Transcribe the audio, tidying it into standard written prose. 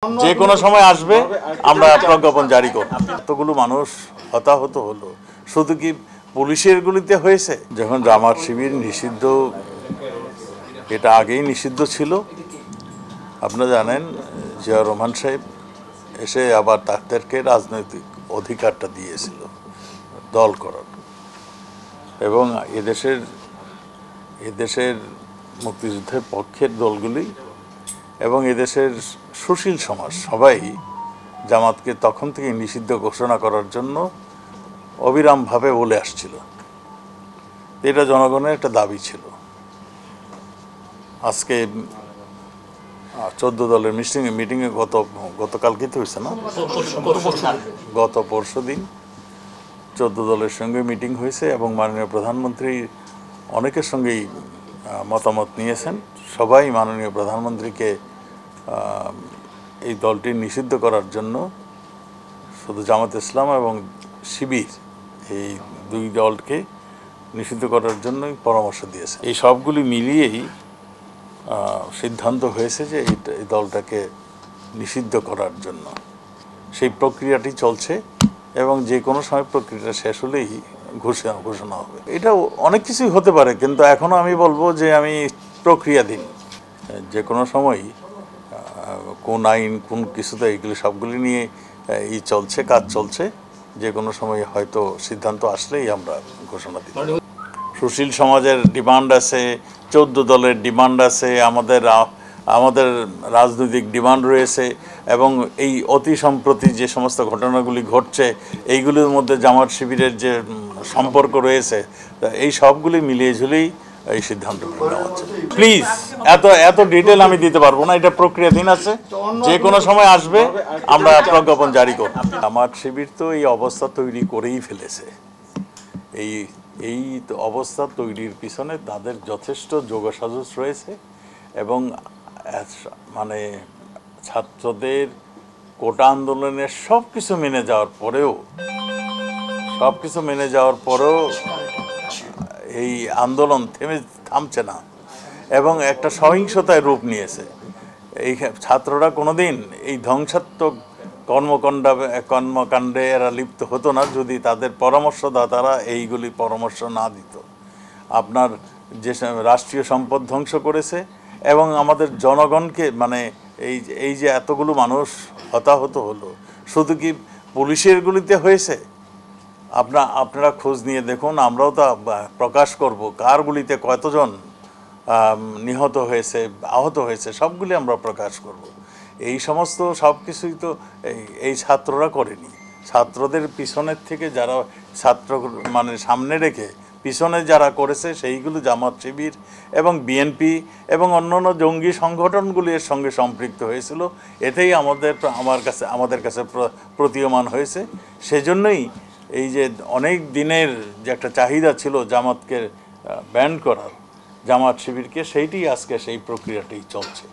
যে কোনো সময় আসবে আমরা প্রজ্ঞাপন জারি করব। এতগুলো মানুষ হতাহত হলো শুধু কি পুলিশের গুলিতে হয়েছে? যখন জামাত শিবির নিষিদ্ধ, এটা আগেই নিষিদ্ধ ছিল। আপনারা জানেন জিয়া রহমান সাহেব এসে আবার তাদেরকে রাজনৈতিক অধিকারটা দিয়েছিল দল করার, এবং এদেশের মুক্তিযুদ্ধের পক্ষের দলগুলি এবং এদেশের সুশীল সমাজ সবাই জামাতকে তখন থেকে নিষিদ্ধ ঘোষণা করার জন্য অবিরামভাবে বলে আসছিল। এটা জনগণের একটা দাবি ছিল। আজকে 14 দলের মিটিংয়ে গতকালকে তো হয়েছে না, গত পরশু দিন 14 দলের সঙ্গে মিটিং হয়েছে এবং মাননীয় প্রধানমন্ত্রী অনেকের সঙ্গেই মতামত নিয়েছেন। সবাই মাননীয় প্রধানমন্ত্রীকে এই দলটি নিষিদ্ধ করার জন্য, শুধু জামাত ইসলাম এবং শিবির এই দুই দলকে নিষিদ্ধ করার জন্যই পরামর্শ দিয়েছে। এই সবগুলি মিলিয়েই সিদ্ধান্ত হয়েছে যে এই দলটাকে নিষিদ্ধ করার জন্য। সেই প্রক্রিয়াটি চলছে এবং যে কোনো সময় প্রক্রিয়াটা শেষ হলেই ঘোষণা হবে। এটা অনেক কিছুই হতে পারে, কিন্তু এখনও আমি বলবো যে আমি প্রক্রিয়াধীন। যে কোনো সময় কোন আইন কোন কিছুতে এইগুলি সবগুলি নিয়ে চলছে, কাজ চলছে। যে কোনো সময় হয়তো সিদ্ধান্ত আসলেই আমরা ঘোষণা দিব। সুশীল সমাজের ডিমান্ড আছে, 14 দলের ডিমান্ড আছে, আমাদের রাজনৈতিক ডিমান্ড রয়েছে, এবং এই অতি সম্প্রতি যে সমস্ত ঘটনাগুলি ঘটছে এইগুলির মধ্যে জামাত শিবিরের যে সম্পর্ক রয়েছে, এই সবগুলি মিলিয়ে ঝুলেই এই সিদ্ধান্ত নেওয়া হচ্ছে। প্লিজ এত ডিটেল আমি দিতে পারবো না, এটা প্রক্রিয়াধীন আছে। যে কোনো সময় আসবে আমরা প্রজ্ঞাপন জারি করব। জামাত শিবির তো এই অবস্থা তৈরি করেই ফেলেছে। এই অবস্থা তৈরির পিছনে তাদের যথেষ্ট যোগসাজশ রয়েছে, এবং মানে ছাত্রদের কোটা আন্দোলনের সব কিছু মেনে যাওয়ার পরেও এই আন্দোলন থামছে না এবং একটা সহিংসতায় রূপ নিয়েছে। এই ছাত্ররা কোনোদিন এই ধ্বংসাত্মক কর্মকাণ্ডে এরা লিপ্ত হতো না যদি তাদের পরামর্শদাতারা এইগুলি পরামর্শ না দিত। আপনার যে রাষ্ট্রীয় সম্পদ ধ্বংস করেছে এবং আমাদের জনগণকে, মানে এই যে এতগুলো মানুষ হতাহত হলো শুধু কি পুলিশের গুলিতে হয়েছে? আপনারা খোঁজ নিয়ে দেখুন, আমরাও তা প্রকাশ করব কার গুলিতে কতজন নিহত হয়েছে, আহত হয়েছে, সবগুলি আমরা প্রকাশ করব। এই সমস্ত সব কিছুই তো এই ছাত্ররা করেনি। ছাত্রদের পিছনের থেকে যারা মানে সামনে রেখে পিছনে যারা করেছে সেইগুলো জামাত শিবির এবং বিএনপি এবং অন্যান্য জঙ্গি সংগঠনগুলি এর সঙ্গে সম্পৃক্ত হয়েছিল। এতেই আমাদের কাছে প্রতীয়মান হয়েছে। সেজন্যই এই যে অনেক দিনের যে একটা চাহিদা ছিল জামাতকে ব্যান করার, জামাত শিবিরকে, সেইটি আজকে সেই প্রক্রিয়াটি চলছে।